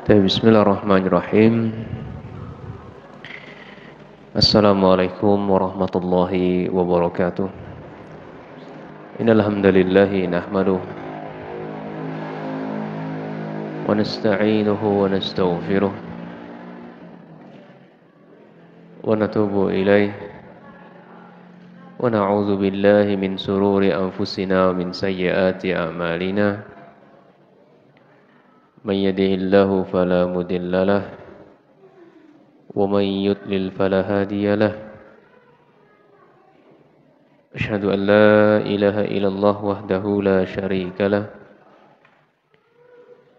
Bismillahirrahmanirrahim. Assalamualaikum warahmatullahi wabarakatuh. Innal hamdalillahi nahmaduhu wa nasta'inuhu wa nastaghfiruh wa natubu ilayh wa na'udzu billahi min sururi anfusina wa min sayyiati a'malina. Man yahdihillahu fala mudilla lahu ومن يضلل فلا هادي له أشهد أن لا إله إلا الله وحده لا شريك له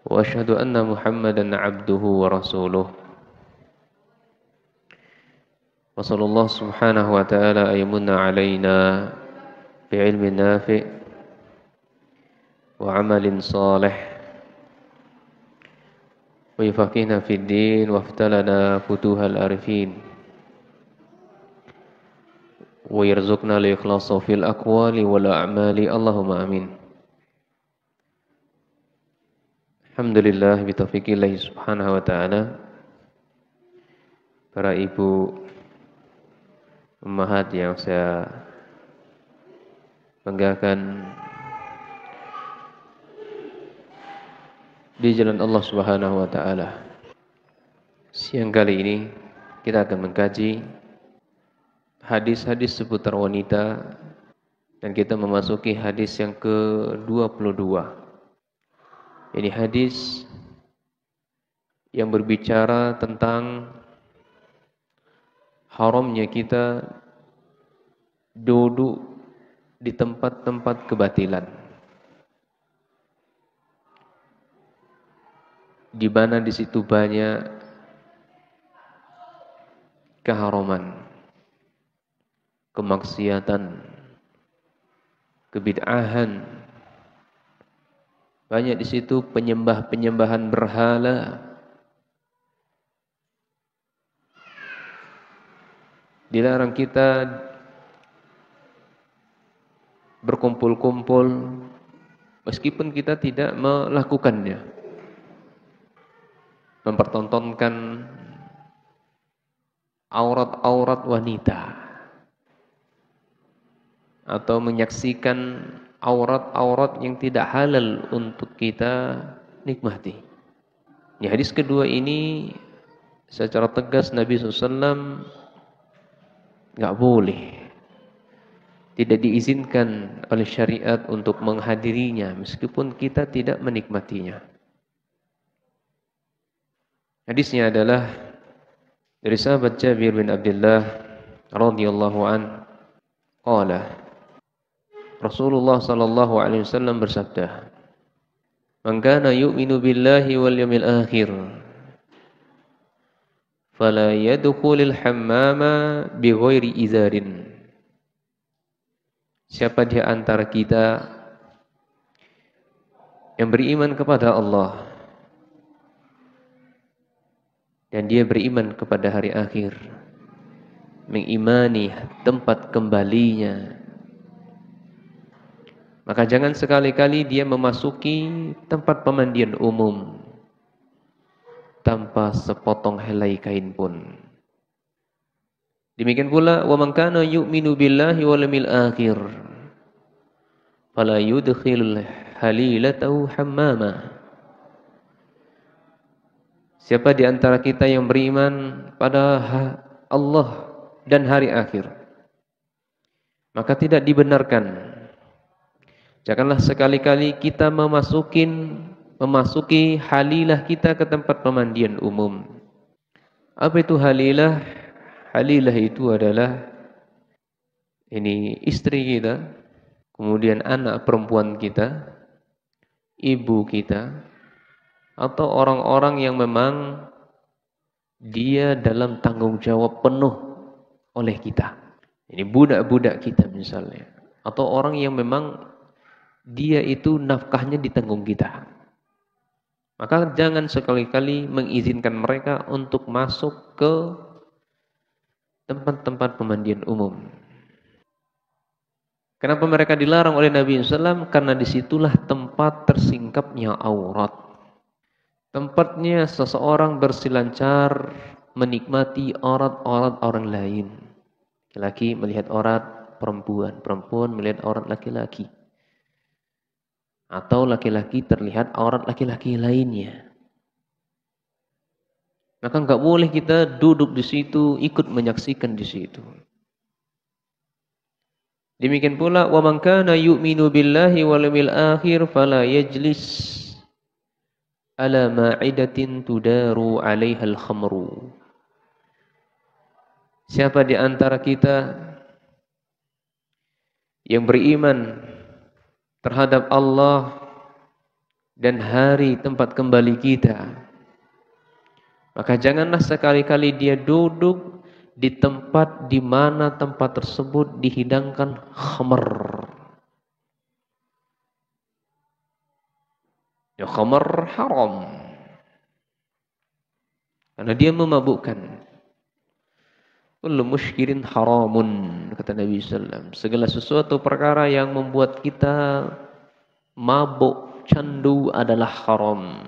وأشهد أن محمدا عبده ورسوله وصلى الله سبحانه وتعالى أن يمن علينا بعلم نافع وعمل صالح ويفقهنا في الدين وافتلنا فتوح العارفين ويرزقنا الإخلاص في الأقوال والأعمال اللهم آمين. Alhamdulillah bitaufiqillah subhanahu wa ta'ala. Para ibu ummahat yang saya banggakan, di jalan Allah Subhanahu wa taala. Siang kali ini kita akan mengkaji hadis-hadis seputar wanita dan kita memasuki hadis yang ke-22. Ini hadis yang berbicara tentang haramnya kita duduk di tempat-tempat kebatilan, di mana di situ banyak keharaman, kemaksiatan, kebid'ahan. Banyak di situ penyembahan berhala. Dilarang kita berkumpul-kumpul meskipun kita tidak melakukannya. Mempertontonkan aurat-aurat wanita atau menyaksikan aurat-aurat yang tidak halal untuk kita nikmati. Di hadis kedua ini secara tegas Nabi SAW nggak boleh, tidak diizinkan oleh syariat untuk menghadirinya meskipun kita tidak menikmatinya. Hadisnya adalah dari sahabat Jabir bin Abdullah radhiyallahu an, qala Rasulullah sallallahu alaihi wasallam bersabda, "Man kana yu'minu billahi wal yawmil akhir fala yadkhulul hammama bighairi izarin." Siapa di antara kita yang beriman kepada Allah dan dia beriman kepada hari akhir, mengimani tempat kembalinya, maka jangan sekali-kali dia memasuki tempat pemandian umum tanpa sepotong helai kain pun. Demikian pula, wa man kana yu'minu billahi wal yawmil akhir fala yudkhilul halilatahu hammama. Siapa di antara kita yang beriman pada Allah dan hari akhir, maka tidak dibenarkan, janganlah sekali-kali kita memasuki halilah kita ke tempat pemandian umum. Apa itu halilah? Halilah itu adalah ini istri kita, kemudian anak perempuan kita, ibu kita, atau orang-orang yang memang dia dalam tanggung jawab penuh oleh kita. Ini budak-budak kita misalnya, atau orang yang memang dia itu nafkahnya ditanggung kita. Maka jangan sekali-kali mengizinkan mereka untuk masuk ke tempat-tempat pemandian umum. Kenapa mereka dilarang oleh Nabi SAW? Karena disitulah tempat tersingkapnya aurat. tempatnya seseorang berselancar menikmati aurat-aurat orang lain. Laki-laki melihat aurat perempuan, perempuan melihat aurat laki-laki. Atau laki-laki terlihat aurat laki-laki lainnya. Maka enggak boleh kita duduk di situ, ikut menyaksikan di situ. Demikian pula wa man kana yu'minu billahi wal yawmil akhir fala yajlis ala ma'idatin tudaru 'alaiha al-khamru. Siapa di antara kita yang beriman terhadap Allah dan hari tempat kembali kita, maka janganlah sekali-kali dia duduk di tempat di mana tempat tersebut dihidangkan khamr. Ya khamr haram. Karena dia memabukkan. Kullu muskirin haramun, kata Nabi SAW. Segala sesuatu perkara yang membuat kita mabuk, candu adalah haram.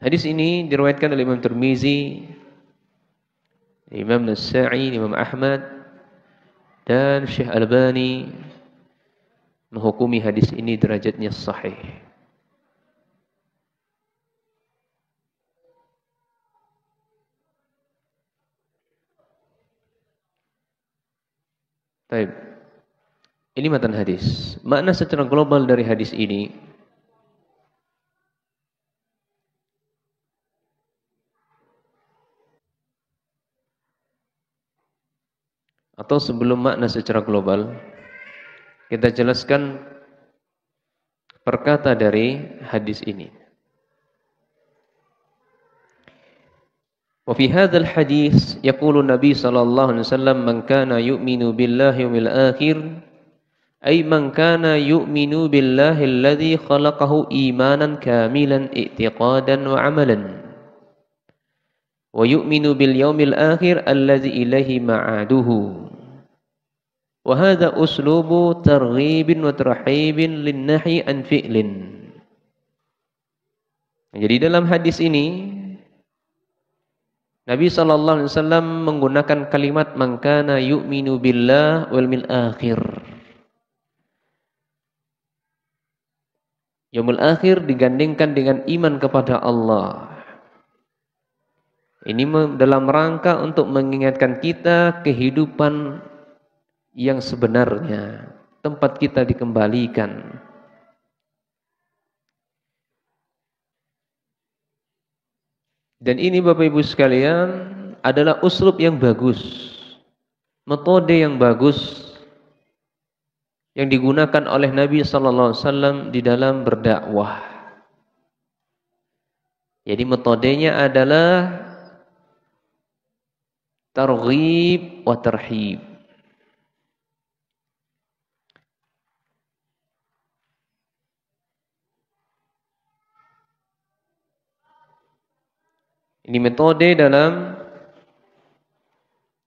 Hadis ini diriwayatkan oleh Imam Tirmizi, Imam Nasa'i, Imam Ahmad, dan Syekh Albani menghukumi hadis ini derajatnya sahih. Baik. Ini matan hadis. Makna secara global dari hadis ini, atau sebelum makna secara global, kita jelaskan perkata dari hadis ini. Wa fi hadzal hadis yaqulu Nabi sallallahu alaihi wasallam man kana yu'minu billahi wal akhir ay man kana yu'minu billahi alladhi khalaqahu imanan kamilan i'tiqadan wa amalan wa yu'minu bil yaumil akhir alladhi ilaihi ma'aduhu. Wa hadha uslubu targhibin wa tarhibin lin-nahi an fi'lin. Jadi dalam hadis ini Nabi SAW menggunakan kalimat man kana yu'minu billah wal mil akhir. Yaumul akhir digandingkan dengan iman kepada Allah. Ini dalam rangka untuk mengingatkan kita kehidupan yang sebenarnya, tempat kita dikembalikan. Dan ini Bapak Ibu sekalian adalah uslub yang bagus, metode yang bagus yang digunakan oleh Nabi sallallahu alaihi wasallam di dalam berdakwah. Jadi metodenya adalah targhib wa tarhib. Ini metode dalam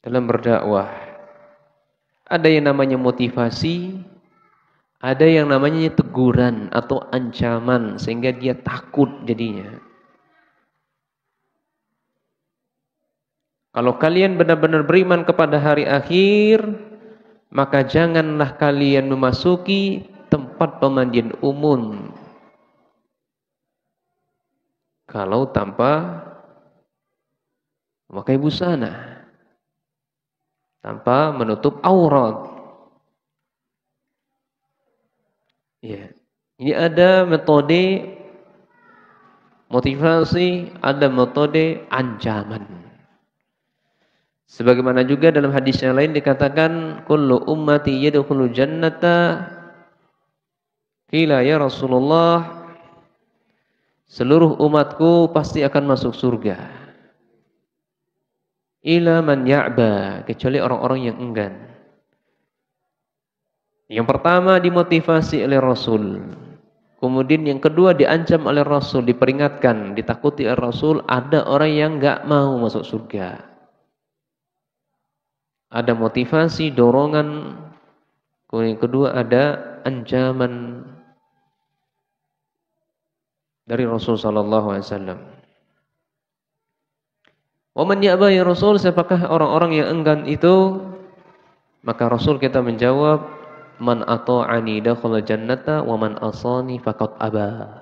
berdakwah. Ada yang namanya motivasi, ada yang namanya teguran atau ancaman sehingga dia takut jadinya. Kalau kalian benar-benar beriman kepada hari akhir, maka janganlah kalian memasuki tempat pemandian umum kalau tanpa memakai busana, tanpa menutup aurat. Ya. Ini ada metode motivasi, ada metode ancaman. Sebagaimana juga dalam hadis yang lain dikatakan kullu ummati yadkhulul jannata. Qila ya Rasulullah, seluruh umatku pasti akan masuk surga. Ila man ya'ba, kecuali orang-orang yang enggan. Yang pertama dimotivasi oleh Rasul. Kemudian yang kedua diancam oleh Rasul, diperingatkan, ditakuti oleh Rasul, ada orang yang enggak mau masuk surga. Ada motivasi, dorongan. Kemudian yang kedua ada ancaman. dari Rasul sallallahu alaihi wasallam. Wa man ya'ba ya Rasul, siapakah orang-orang yang enggan itu? Maka Rasul kita menjawab, man ata'ani dakhala jannata wa man asani faqad aba.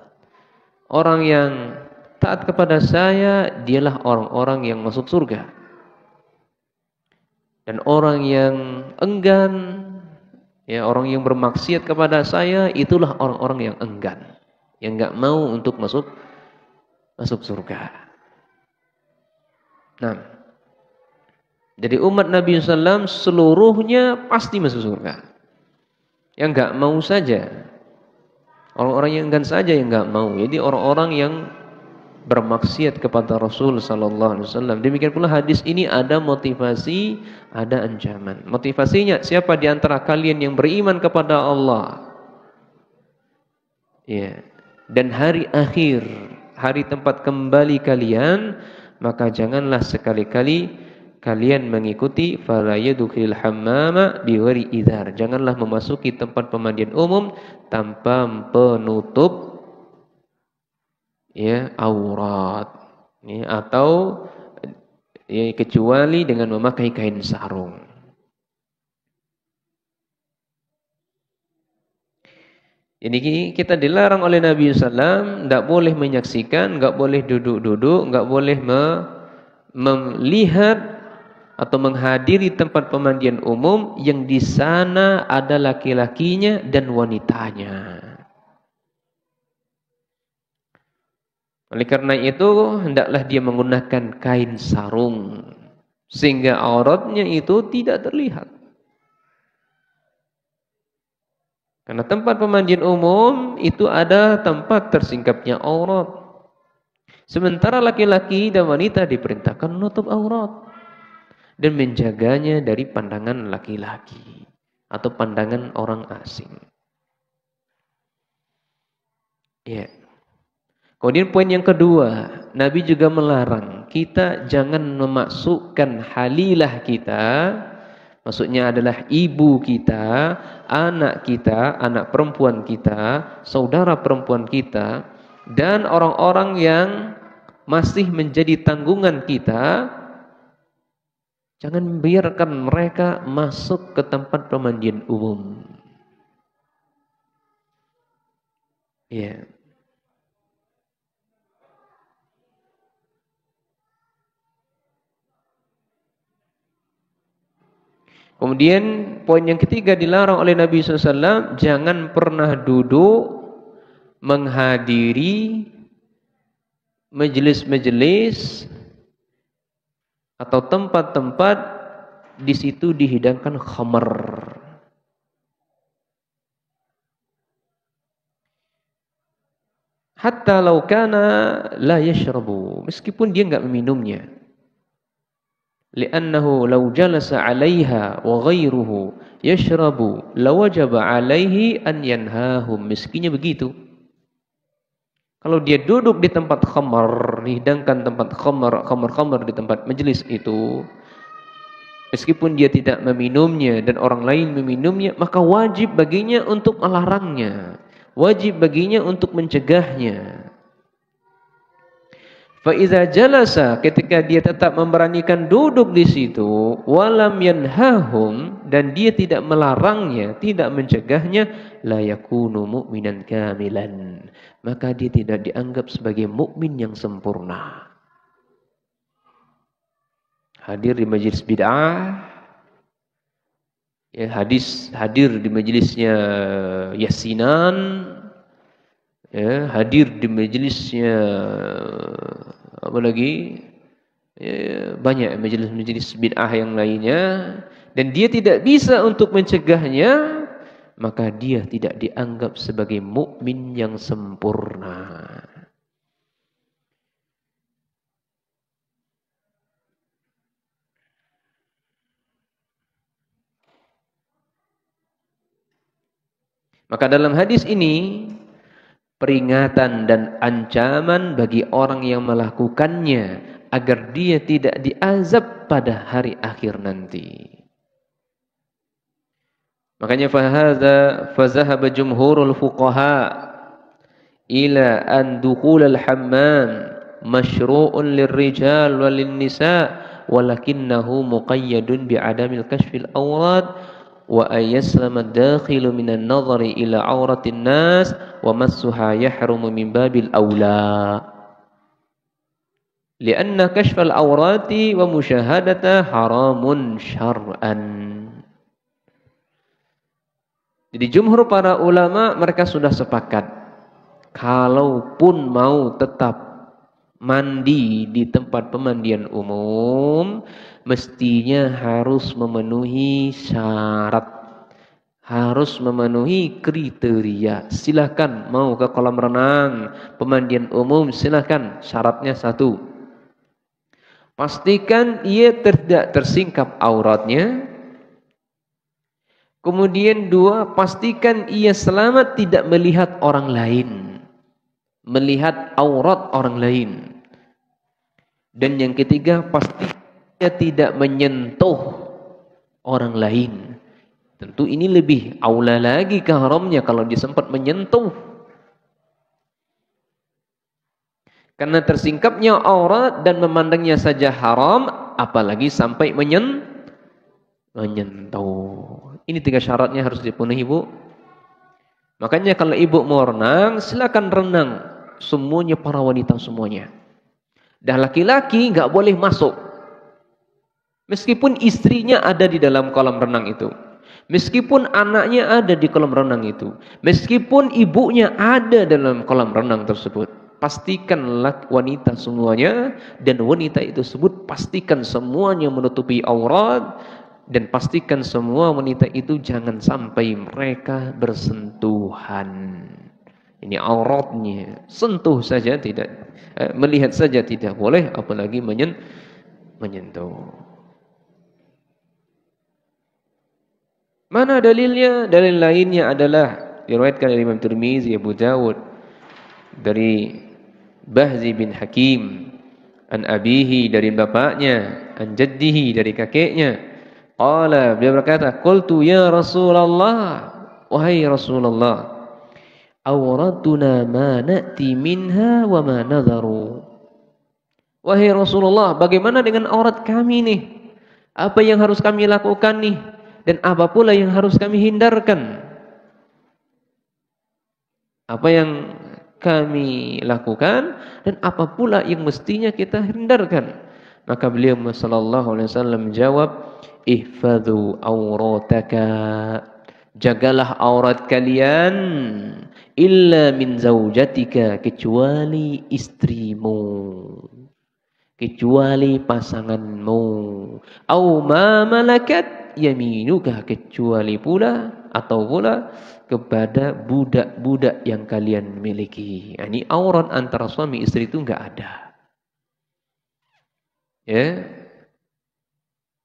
Orang yang taat kepada saya, dialah orang-orang yang masuk surga. Dan orang yang enggan, ya orang yang bermaksiat kepada saya, itulah orang-orang yang enggan, yang enggak mau untuk masuk surga. Nah, jadi umat Nabi SAW seluruhnya pasti masuk surga. Yang enggak mau saja, orang-orang yang enggan saja yang enggak mau. Jadi orang-orang yang bermaksiat kepada Rasul sallallahu alaihi wasallam. Demikian pula hadis ini ada motivasi, ada ancaman. Motivasinya, siapa di antara kalian yang beriman kepada Allah, ya, dan hari akhir, hari tempat kembali kalian, maka janganlah sekali-kali kalian mengikuti fala yadkhulul hammama biwari idhar. Janganlah memasuki tempat pemandian umum tanpa penutup, ya, aurat, ya, atau ya, kecuali dengan memakai kain sarung. Ini kita dilarang oleh Nabi SAW, tidak boleh menyaksikan, tidak boleh duduk-duduk, tidak boleh melihat atau menghadiri tempat pemandian umum yang di sana ada laki-lakinya dan wanitanya. Oleh karena itu, hendaklah dia menggunakan kain sarung sehingga auratnya itu tidak terlihat. Karena tempat pemandian umum itu ada tempat tersingkapnya aurat. Sementara laki-laki dan wanita diperintahkan menutup aurat dan menjaganya dari pandangan laki-laki atau pandangan orang asing. Ya. Kemudian poin yang kedua, Nabi juga melarang kita jangan memasukkan halilah kita, maksudnya adalah ibu kita, anak perempuan kita, saudara perempuan kita, dan orang-orang yang masih menjadi tanggungan kita, jangan biarkan mereka masuk ke tempat pemandian umum. Ya. Kemudian poin yang ketiga dilarang oleh Nabi SAW, jangan pernah duduk menghadiri majelis-majelis atau tempat-tempat di situ dihidangkan khamar. Hatta law kana la yashrabu, meskipun dia enggak meminumnya. Li'annahu law jalasa 'alaiha wa ghairuhu yashrabu lawajaba 'alaihi an yanhahum. Meskinya begitu, kalau dia duduk di tempat khamar, dihidangkan tempat khamar di tempat majelis itu, meskipun dia tidak meminumnya dan orang lain meminumnya, maka wajib baginya untuk melarangnya, wajib baginya untuk mencegahnya. Fa iza jalasa, ketika dia tetap memberanikan duduk di situ, walam yanhahum, dan dia tidak melarangnya, tidak mencegahnya, la yakunu mu'minan kamilan, maka dia tidak dianggap sebagai mukmin yang sempurna. Hadir di majelis bid'ah, ya, hadir di majelisnya Yasinan, ya, hadir di majelisnya apa lagi, ya, banyak majelis-majelis bid'ah yang lainnya, dan dia tidak bisa untuk mencegahnya, maka dia tidak dianggap sebagai mukmin yang sempurna. Maka dalam hadis ini peringatan dan ancaman bagi orang yang melakukannya agar dia tidak diazab pada hari akhir nanti. Makanya fazahaba jumhurul fuqaha ila an dukhulal hammam masyru'un lirrijal walin nisa walakinnahu muqayyadun bi'adamil kashfil awrad wa ayyaslama ad-dakhilu minan nadhari ila awratin nas wa massuha yahrumu min babil awla lianna kashfal awrati wa musyahadata haramun syar'an. Jadi jumhur para ulama mereka sudah sepakat kalaupun mau tetap mandi di tempat pemandian umum mestinya harus memenuhi syarat, harus memenuhi kriteria. Silakan mau ke kolam renang, pemandian umum silakan, syaratnya satu, pastikan ia tidak tersingkap auratnya. Kemudian dua, pastikan ia selamat tidak melihat orang lain, melihat aurat orang lain. Dan yang ketiga, pastikan ia tidak menyentuh orang lain. Tentu ini lebih aula lagi keharamnya kalau dia sempat menyentuh. Karena tersingkapnya aurat dan memandangnya saja haram, apalagi sampai menyentuh. Ini tiga syaratnya harus dipenuhi, Bu. Makanya kalau ibu mau renang, silakan renang. Semuanya para wanita semuanya. Dan laki-laki nggak boleh masuk. Meskipun istrinya ada di dalam kolam renang itu. Meskipun anaknya ada di kolam renang itu. Meskipun ibunya ada dalam kolam renang tersebut. Pastikan wanita semuanya. Dan wanita itu sebut pastikan semuanya menutupi aurat. Dan pastikan semua wanita itu jangan sampai mereka bersentuhan. Ini auratnya. Sentuh saja tidak. Melihat saja tidak boleh. Apalagi menyentuh. Mana dalilnya? Dalil lainnya adalah diriwayatkan oleh Imam Tirmizi, Abu Dawud dari Bahzi bin Hakim, an abihi dari bapaknya, an jaddihi dari kakeknya. Qala, beliau berkata, qultu ya Rasulullah, wahai Rasulullah, awratuna ma na'ti minha wa ma nadharu. Wahai Rasulullah, bagaimana dengan aurat kami nih? Apa yang harus kami lakukan nih? Dan apa pula yang harus kami hindarkan? Apa yang kami lakukan dan apa pula yang mestinya kita hindarkan? Maka beliau sallallahu alaihi wasallam menjawab, ihfadhu aurataka, jagalah aurat kalian, illa min zaujatika, kecuali istrimu, kecuali pasanganmu, au ma malakat yaminuka, kecuali pula atau pula kepada budak-budak yang kalian miliki. Ini aurat antara suami istri itu enggak ada. Ya.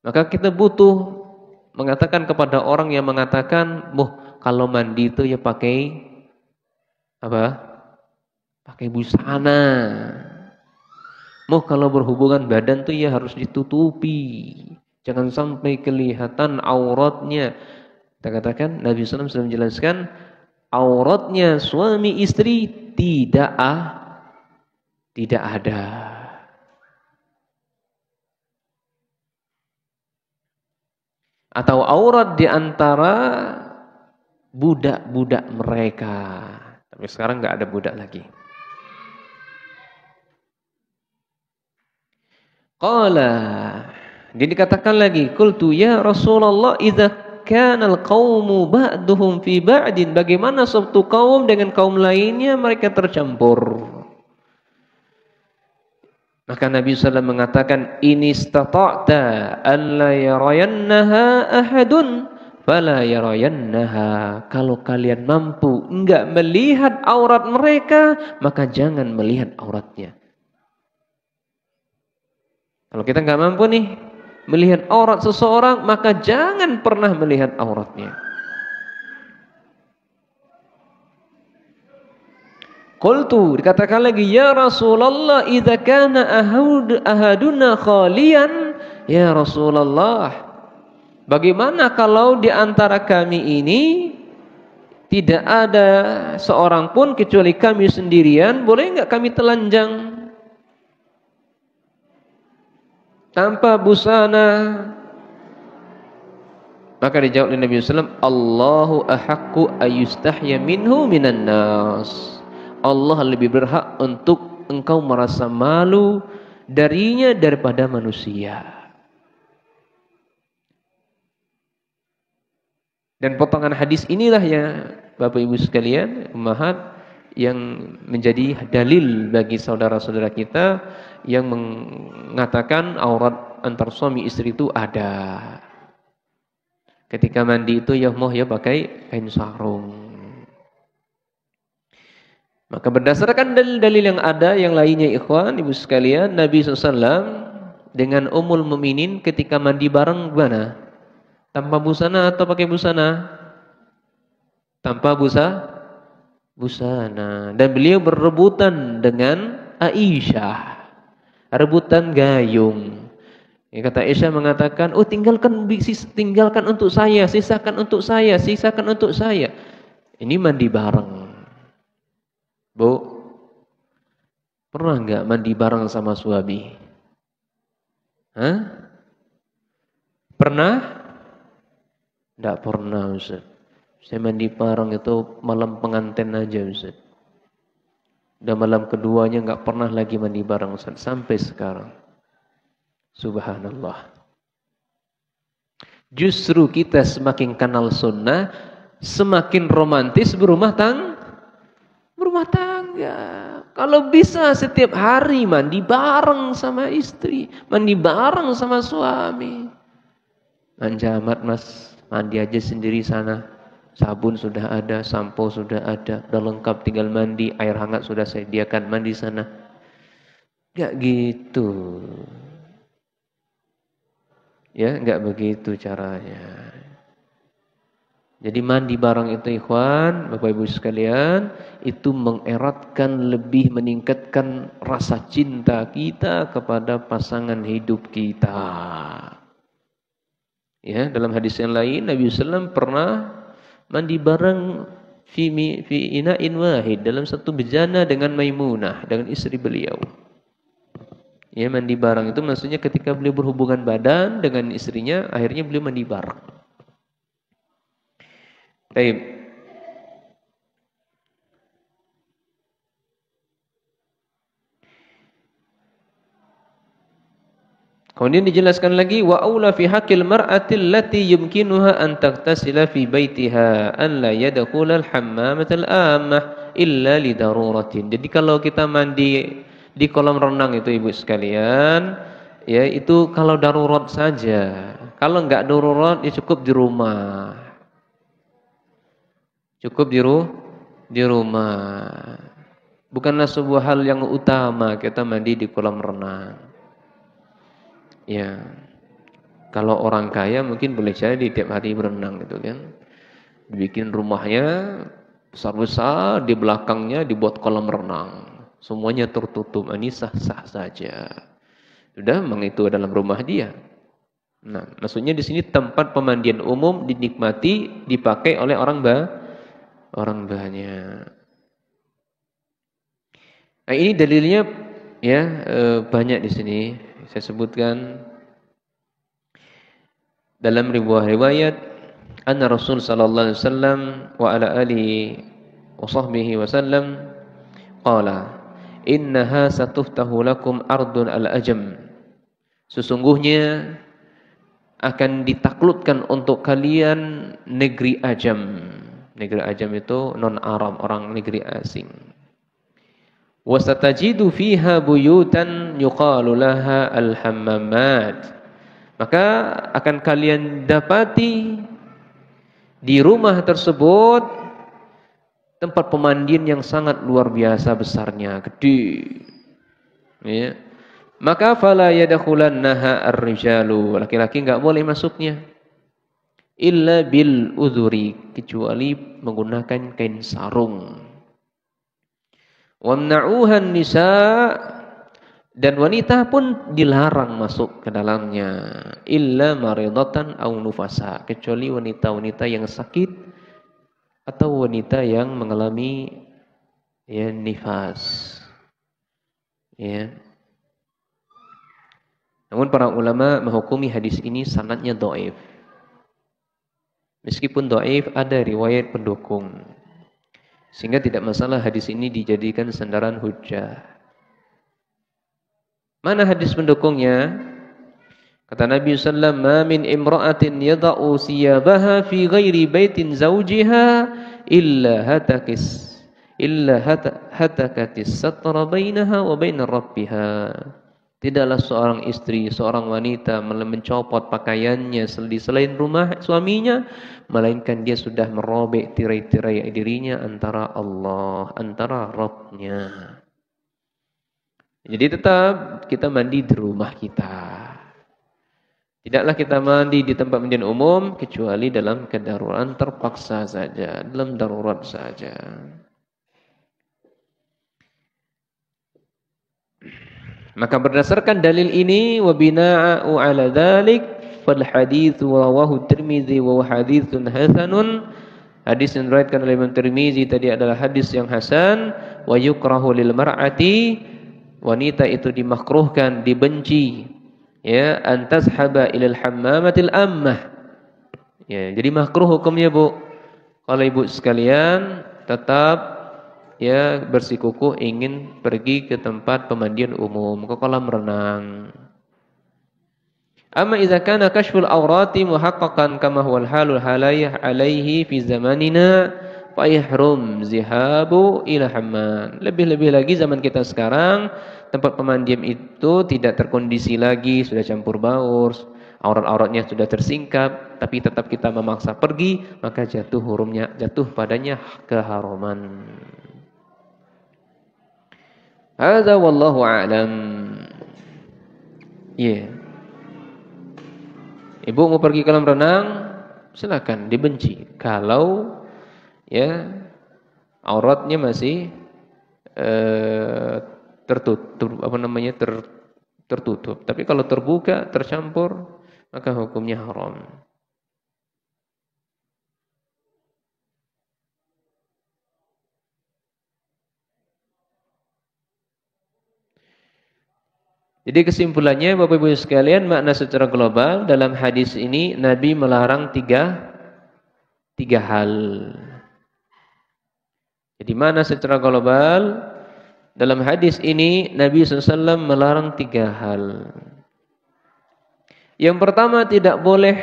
Maka kita butuh mengatakan kepada orang yang mengatakan, kalau mandi itu ya pakai apa? Pakai busana. Kalau berhubungan badan tuh ya harus ditutupi. Jangan sampai kelihatan auratnya. Kita katakan Nabi SAW sudah menjelaskan auratnya suami istri tidak ada. Atau aurat di antara budak-budak mereka. Tapi sekarang nggak ada budak lagi. Qala, dia dikatakan lagi, qultu ya Rasulullah, idza kana al-qaumu ba'duhum fi ba'din, bagaimana suatu kaum dengan kaum lainnya mereka tercampur? Maka Nabi SAW mengatakan, ini istata'ta an la yarayannaha ahadun fala yarayannaha. Kalau kalian mampu enggak melihat aurat mereka, maka jangan melihat auratnya. Kalau kita enggak mampu nih melihat aurat seseorang, maka jangan pernah melihat auratnya. Qultu, dikatakan lagi, ya Rasulullah, idza kana ahaduna khalian, ya Rasulullah, bagaimana kalau di antara kami ini Tidak ada seorang pun kecuali kami sendirian. Boleh enggak kami telanjang tanpa busana? Maka dijawab oleh Nabi SAW, Allahu ahaqqu ayyustahya minhu minan nas. Allah lebih berhak untuk engkau merasa malu darinya daripada manusia. Dan potongan hadis inilah ya Bapak Ibu sekalian, ummahat, yang menjadi dalil bagi saudara-saudara kita yang mengatakan aurat antar suami istri itu ada. Ketika mandi itu ya mau ya pakai kain sarung. Maka berdasarkan dalil-dalil yang ada yang lainnya ikhwan, ibu sekalian, Nabi SAW dengan Ummul Mukminin ketika mandi bareng gimana? Tanpa busana atau pakai busana? Tanpa busana. Dan beliau berebutan dengan Aisyah. Rebutan gayung. Ya, kata Aisyah mengatakan, oh tinggalkan untuk saya, sisakan untuk saya, sisakan untuk saya. Ini mandi bareng. Bu, pernah enggak mandi bareng sama suami? Hah? Pernah? Enggak pernah, Ustaz. Saya mandi bareng itu malam pengantin aja, Ustaz. Dan malam keduanya enggak pernah lagi mandi bareng, Ustaz, sampai sekarang. Subhanallah. Justru kita semakin kenal sunnah, semakin romantis berumah tangga. Kalau bisa setiap hari mandi bareng sama istri, mandi bareng sama suami. Manja amat mas, mandi aja sendiri sana. Sabun sudah ada, sampo sudah ada, udah lengkap, tinggal mandi, air hangat sudah saya sediakan, mandi sana. Gak gitu. Ya, enggak begitu caranya. Jadi mandi bareng itu ikhwan, Bapak Ibu sekalian, itu mengeratkan, lebih meningkatkan rasa cinta kita kepada pasangan hidup kita. Ya, dalam hadis yang lain Nabi SAW pernah mandi bareng fi ina'in wahid, dalam satu bejana dengan Maimunah, dengan istri beliau. Ya, mandi bareng itu maksudnya ketika beliau berhubungan badan dengan istrinya, akhirnya beliau mandi bareng. Baik. Kemudian dijelaskan lagi wa aula fi haqqil mar'ati allati yumkinuha an taghtasila fi baitiha an la yadkhula al-hammamatal ammah illa li daruratin. Jadi kalau kita mandi di kolam renang itu ibu sekalian, ya itu kalau darurat saja. Kalau enggak darurat ya cukup di rumah. Cukup di rumah. Bukanlah sebuah hal yang utama kita mandi di kolam renang. Ya. Kalau orang kaya mungkin boleh jadi tiap hari berenang gitu kan. Dibikin rumahnya besar-besar, di belakangnya dibuat kolam renang. Semuanya tertutup, ini sah-sah saja. Sudah, memang itu dalam rumah dia. Nah, maksudnya di sini tempat pemandian umum dinikmati, dipakai oleh orang banyak. Nah, ini dalilnya ya banyak di sini. Saya sebutkan dalam riwayat anna Rasul sallallahu alaihi wasallam wa ala alihi wa sahbihi wasallam qala innaha satuftahu lakum ardun al-ajam. Sesungguhnya akan ditaklukkan untuk kalian negeri Ajam. Negeri Ajam itu non-Arab, orang negeri asing. Wasatajidu fiha buyutan yuqalu laha al-hammamat. Maka akan kalian dapati di rumah tersebut tempat pemandian yang sangat luar biasa besarnya, gede. Ya. Maka fala yadkhulannaha ar-rijalu. Laki-laki enggak boleh masuknya. Illa bil udhuri, kecuali menggunakan kain sarung. Wamna'uhan nisa, dan wanita pun dilarang masuk ke dalamnya. Illa maridatan aw nufasa, kecuali wanita-wanita yang sakit atau wanita yang mengalami ya nifas. Ya. Namun para ulama menghukumi hadis ini sanadnya dhaif. Meskipun dhaif ada riwayat pendukung. Sehingga tidak masalah hadis ini dijadikan sandaran hujjah. Mana hadis pendukungnya? Kata Nabi sallallahu alaihi wasallam, "Ma min imra'atin yada'u siyabaha fi ghairi baitin zawjiha hatakatis satra bainaha wa bainar rabbiha." Tidaklah seorang istri, seorang wanita mencopot pakaiannya di selain rumah suaminya, melainkan dia sudah merobek tirai-tirai dirinya antara Allah, antara Rabb-nya. Jadi tetap kita mandi di rumah kita. Tidaklah kita mandi di tempat mandian umum kecuali dalam kedaruratan terpaksa saja, dalam darurat saja. Maka berdasarkan dalil ini wa bina'u 'ala dzalik fal haditsu rawahu Tirmizi wa haditsun hasanun. Hadis yang diriwayatkan oleh Imam Tirmizi tadi adalah hadis yang hasan. Wa yukrahu lil mar'ati, wanita itu dimakruhkan, dibenci ya an tashhaba ilal hammamatil ammah. Ya, jadi makruh hukumnya, Bu. Kalau ibu sekalian tetap ya bersikukuh ingin pergi ke tempat pemandian umum, ke kolam renang. Amma idza kana kashful awrati muhaqqaqan kama huwal halul halayah alaihi fi zamanina fa yahrum zihabu ila hammam. Lebih-lebih lagi zaman kita sekarang, tempat pemandian itu tidak terkondisi lagi, sudah campur baur, aurat-auratnya sudah tersingkap, tapi tetap kita memaksa pergi, maka jatuh padanya keharuman. Hadza wallahu a'lam. Ya. Ibu mau pergi kolam renang, silakan, dibenci. Kalau ya auratnya masih tertutup, tertutup. Tapi kalau terbuka, tercampur, maka hukumnya haram. Jadi kesimpulannya Bapak Ibu sekalian, makna secara global dalam hadis ini Nabi melarang tiga hal. Jadi mana secara global dalam hadis ini Nabi SAW melarang 3 hal. Yang pertama, tidak boleh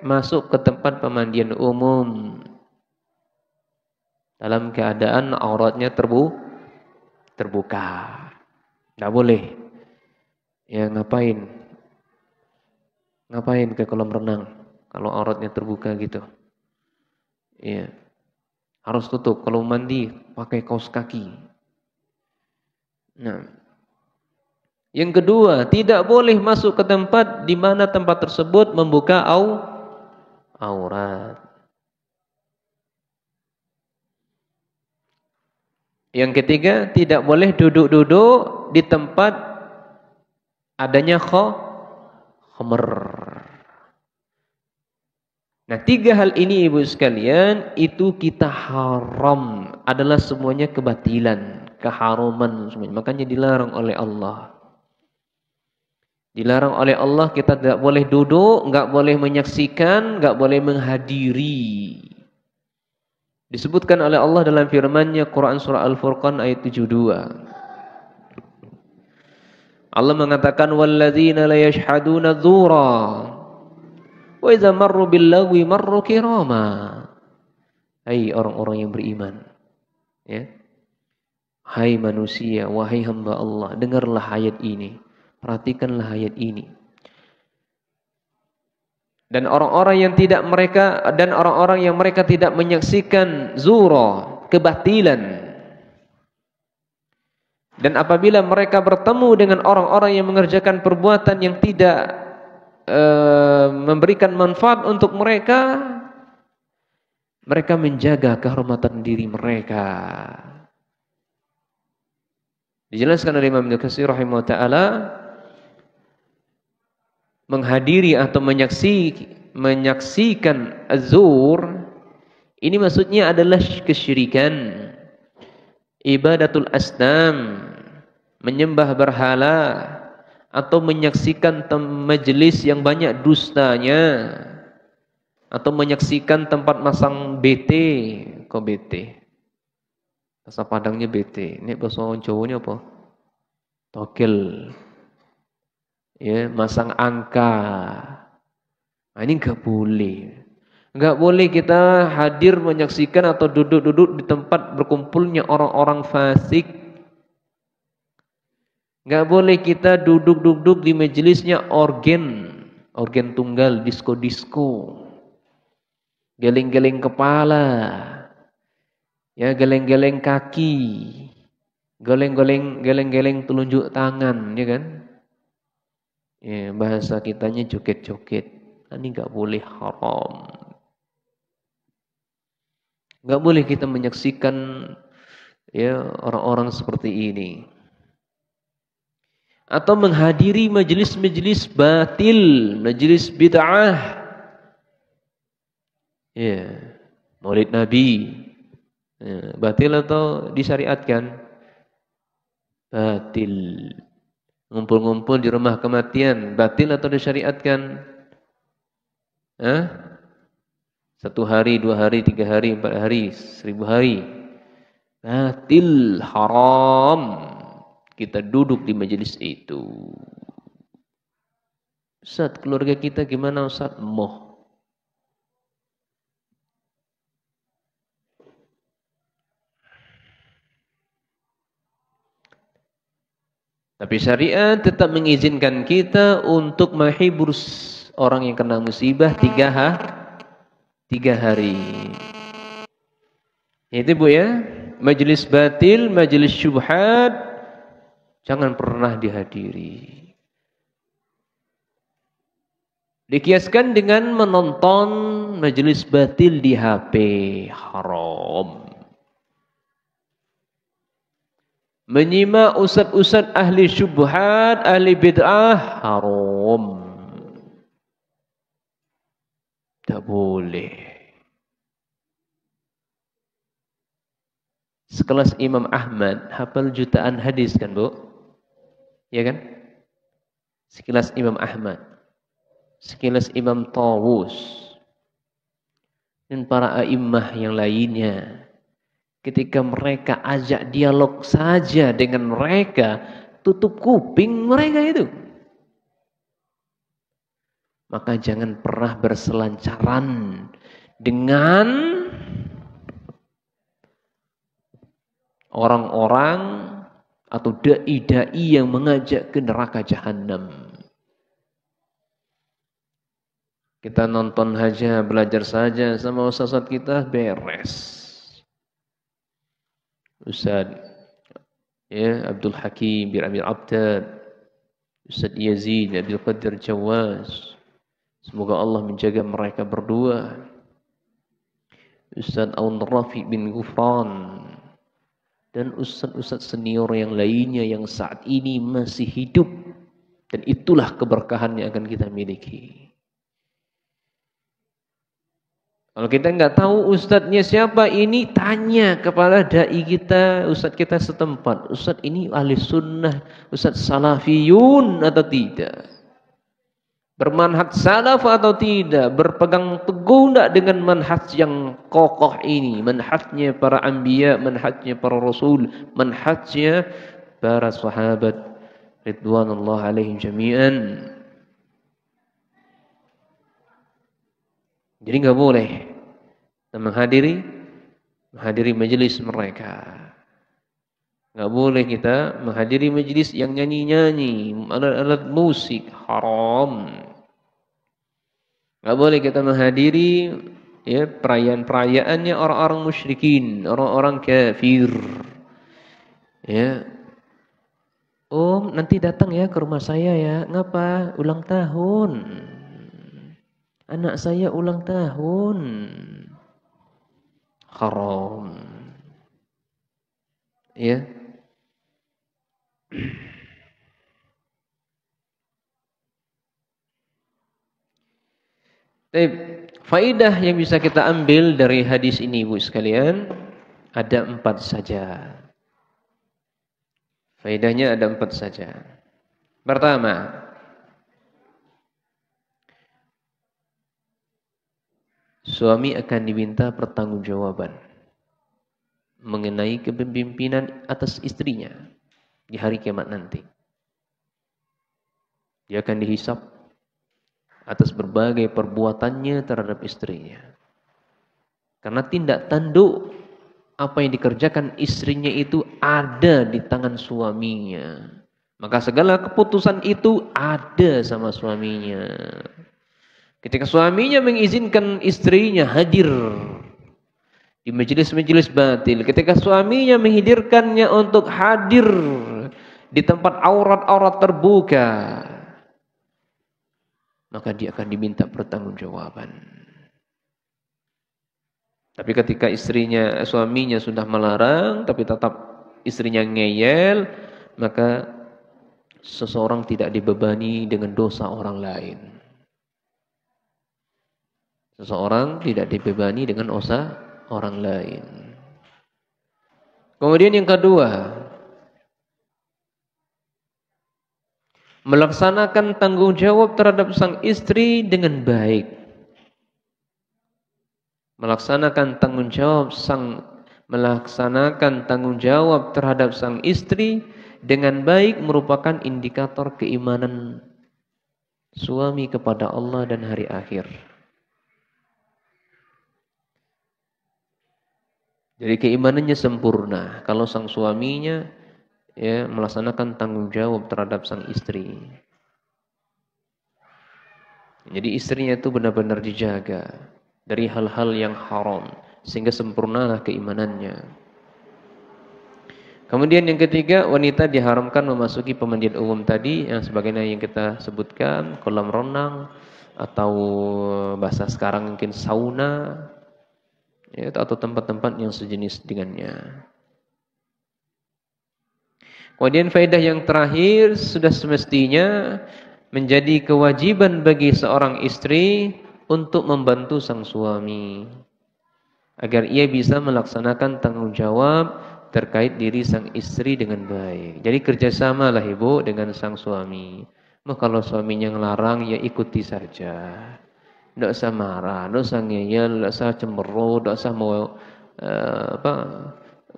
masuk ke tempat pemandian umum dalam keadaan auratnya terbuka. Tidak boleh. Ya ngapain ke kolam renang kalau auratnya terbuka gitu. Ya. Harus tutup. Kalau mandi pakai kaos kaki. Nah. Yang kedua, tidak boleh masuk ke tempat di mana tempat tersebut membuka aurat. Yang ketiga, tidak boleh duduk-duduk di tempat adanya khamr. Nah, 3 hal ini ibu sekalian, itu kita haram. Adalah semuanya kebatilan, keharuman semuanya. Makanya dilarang oleh Allah. Dilarang oleh Allah, kita tidak boleh duduk, enggak boleh menyaksikan, enggak boleh menghadiri. Disebutkan oleh Allah dalam firman-Nya Quran surah Al-Furqan ayat 72. Allah mengatakan walladzina la yashhaduna dzura wa idza marru bil lagwi marru kirama. Hai orang-orang yang beriman. Ya. Hai manusia, wahai hamba Allah, dengarlah ayat ini. Perhatikanlah ayat ini. Dan orang-orang yang mereka tidak menyaksikan zura, kebatilan. Dan apabila mereka bertemu dengan orang-orang yang mengerjakan perbuatan yang tidak memberikan manfaat untuk mereka, mereka menjaga kehormatan diri mereka. Dijelaskan oleh Imam Ibnu Katsir rahimahullah taala, menghadiri atau menyaksikan az-zur Ini maksudnya adalah kesyirikan, ibadatul asnam, menyembah berhala, atau menyaksikan majelis yang banyak dustanya, atau menyaksikan tempat masang BT. Kok BT? Bahasa Padangnya BT. Ini bahasa Jawanya apa? Togel. Ya, masang angka. Nah, ini enggak boleh. Enggak boleh kita hadir menyaksikan atau duduk-duduk di tempat berkumpulnya orang-orang fasik. Enggak boleh kita duduk-duduk di majelisnya organ tunggal, disko-disko. Geleng-geleng kepala. Ya, geleng-geleng kaki. Geleng-geleng telunjuk tangan, ya kan? Ya, bahasa kitanya joget-joget. Ini enggak boleh, haram. Enggak boleh kita menyaksikan ya orang-orang seperti ini. Atau menghadiri majelis-majelis batil, majelis bid'ah. Ya, Maulid Nabi. Ya, batil atau disyariatkan? Batil. Ngumpul-ngumpul di rumah kematian, batil atau disyariatkan? Hah? 1 hari, 2 hari, 3 hari, 4 hari, 1000 hari. Batil, haram. Kita duduk di majelis itu. Ustaz, keluarga kita gimana Ustaz? Moh. Tapi syariat tetap mengizinkan kita untuk menghibur orang yang kena musibah 3 hari. Itu Bu ya, majelis batil, majelis syubhat jangan pernah dihadiri. Dikiaskan dengan menonton majelis batil di HP, haram. Menyimak ustaz-ustaz ahli syubhat, ahli bid'ah, haram. Tak boleh. Sekelas Imam Ahmad, hafal jutaan hadis kan Bu? Ya kan? Sekelas Imam Ahmad. Sekelas Imam Tawus. Dan para a'immah yang lainnya. Ketika mereka ajak dialog saja dengan mereka, tutup kuping mereka itu. Maka jangan pernah berselancaran dengan orang-orang atau dai-dai yang mengajak ke neraka jahanam. Kita nonton saja, belajar saja sama ustaz kita, beres. Ustaz ya, Abdul Hakim bin Amir Abdad, Ustaz Yazid Abdul Qadir Jawaz. Semoga Allah menjaga mereka berdua. Ustaz Aun Rafi bin Ghufran dan ustaz-ustaz senior yang lainnya yang saat ini masih hidup, dan itulah keberkahan yang akan kita miliki. Kalau kita nggak tahu ustadznya siapa, ini tanya kepada dai kita, ustadz kita setempat. Ustadz ini ahli sunnah, ustadz salafiyun atau tidak? Bermanhaj salaf atau tidak? Berpegang teguh tidak dengan manhaj yang kokoh ini? Manhajnya para anbiya, manhajnya para rasul, manhajnya para sahabat ridwanullah alaihim jami'an. Jadi nggak boleh menghadiri majelis mereka. Nggak boleh kita menghadiri majelis yang nyanyi-nyanyi, alat-alat musik, haram. Nggak boleh kita menghadiri ya perayaan-perayaannya orang-orang musyrikin, orang-orang kafir. Ya. Om, nanti datang ya ke rumah saya ya. Ngapa? Ulang tahun. Anak saya ulang tahun. Haram. Ya. Faidah yang bisa kita ambil dari hadis ini, Ibu sekalian, ada 4 saja. Faidahnya ada 4 saja. Pertama, suami akan diminta pertanggungjawaban mengenai kepemimpinan atas istrinya di hari kiamat nanti. Dia akan dihisab atas berbagai perbuatannya terhadap istrinya. Karena tindak tanduk apa yang dikerjakan istrinya itu ada di tangan suaminya. Maka segala keputusan itu ada sama suaminya. Ketika suaminya mengizinkan istrinya hadir di majelis-majelis batil, ketika suaminya menghadirkannya untuk hadir di tempat aurat-aurat terbuka, maka dia akan diminta pertanggungjawaban. Tapi ketika suaminya sudah melarang, tapi tetap istrinya ngeyel, maka seseorang tidak dibebani dengan dosa orang lain. Seseorang tidak dibebani dengan dosa orang lain. Kemudian yang kedua, melaksanakan tanggung jawab terhadap sang istri dengan baik. Melaksanakan tanggung jawab terhadap sang istri dengan baik merupakan indikator keimanan suami kepada Allah dan hari akhir. Jadi keimanannya sempurna kalau sang suaminya melaksanakan tanggung jawab terhadap sang istri. Jadi istrinya itu benar-benar dijaga dari hal-hal yang haram sehingga sempurnalah keimanannya. Kemudian yang ketiga, wanita diharamkan memasuki pemandian umum tadi yang sebagaimana yang kita sebutkan, kolam renang atau bahasa sekarang mungkin sauna, atau tempat-tempat yang sejenis dengannya. Kemudian faedah yang terakhir, sudah semestinya menjadi kewajiban bagi seorang istri untuk membantu sang suami agar ia bisa melaksanakan tanggung jawab terkait diri sang istri dengan baik. Jadi kerjasamalah ibu dengan sang suami. Kalau suaminya ngelarang ya ikuti saja. Tidak usah marah, tidak usah ngeyel, tidak usah cemberut, tidak usah mau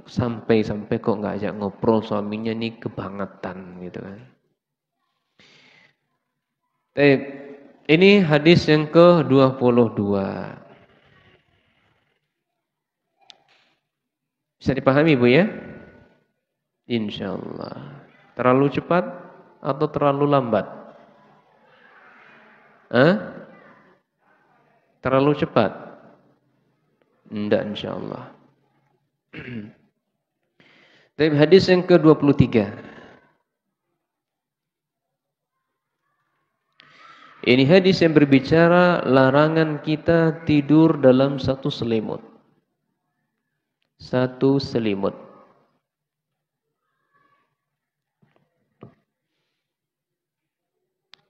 sampai kok nggak ajak ngobrol, suaminya nih kebangetan gitu kan. Ini hadis yang ke-22. Bisa dipahami Bu ya? Insyaallah. Terlalu cepat atau terlalu lambat? Terlalu cepat? Enggak, insyaallah. Tapi hadis yang ke-23. Ini hadis yang berbicara larangan kita tidur dalam satu selimut. Satu selimut.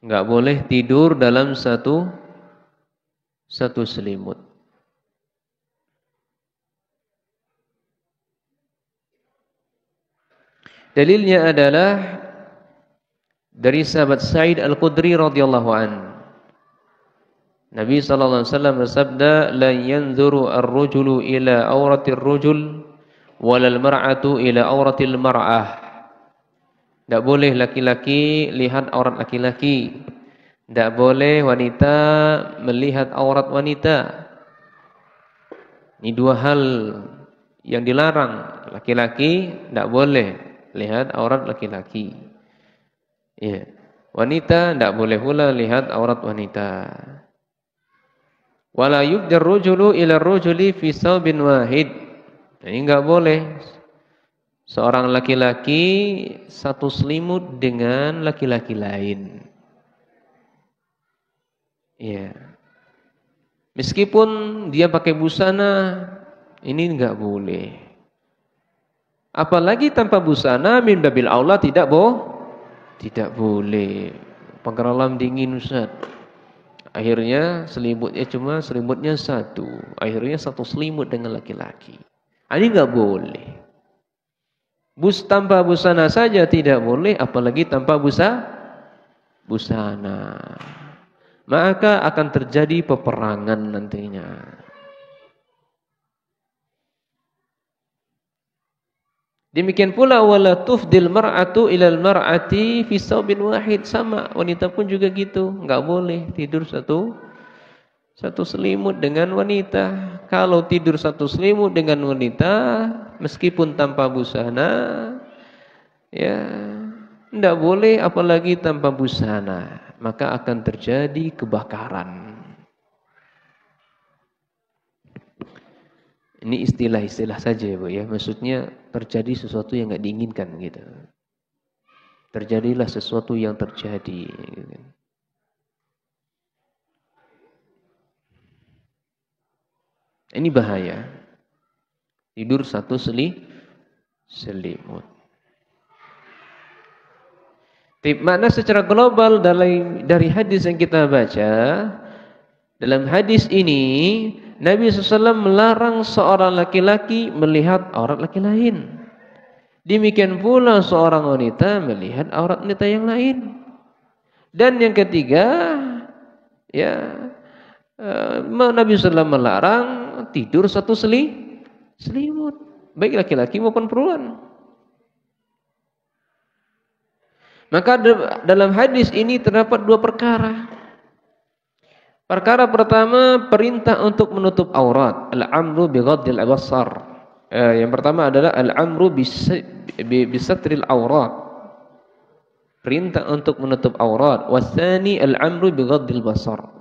Enggak boleh tidur dalam satu selimut. Dalilnya adalah dari sahabat Sa'id Al-Khudri radhiyallahu an. Nabi sallallahu alaihi wasallam bersabda, "La yanzuru ar-rajulu ila auratir rajul walal mar'atu ila auratil mar'ah." Tidak boleh laki-laki lihat aurat laki-laki. Tidak boleh wanita melihat aurat wanita. Ini dua hal yang dilarang. Laki-laki tidak boleh lihat aurat laki-laki. Ya. Wanita tidak boleh pula lihat aurat wanita. Wala yubdir rajulu ila rajuli fi saubin wahid. Ini enggak boleh seorang laki-laki satu selimut dengan laki-laki lain. Ya. Meskipun dia pakai busana, ini enggak boleh. Apalagi tanpa busana, min babil aula tidak boleh. Pagar alam dingin Ustaz. Akhirnya selimutnya satu. Akhirnya satu selimut dengan laki-laki. Ini nggak boleh. Tanpa busana saja tidak boleh, apalagi tanpa busana. Maka akan terjadi peperangan nantinya. Demikian pula wala tufdil mar'atu ilal mar'ati fi saubin wahid, sama wanita pun juga gitu, enggak boleh tidur satu selimut dengan wanita. Kalau tidur satu selimut dengan wanita meskipun tanpa busana ya enggak boleh, apalagi tanpa busana, maka akan terjadi kebakaran. Ini istilah-istilah saja Bu ya, maksudnya terjadi sesuatu yang nggak diinginkan gitu. Terjadilah sesuatu yang terjadi. Gitu. Ini bahaya. Tidur satu selimut. Makna secara global dari hadis yang kita baca, dalam hadis ini Nabi SAW melarang seorang laki-laki melihat aurat laki lain. Demikian pula seorang wanita melihat aurat wanita yang lain. Dan yang ketiga, ya Nabi SAW melarang tidur satu selimut, baik laki-laki maupun perempuan. Maka dalam hadis ini terdapat dua perkara. Perkara pertama, perintah untuk menutup aurat, al-amru bi ghaddil basar. Yang pertama adalah al-amru bisatril aurat. Perintah untuk menutup aurat. Wasani al-amru bi ghaddil basar.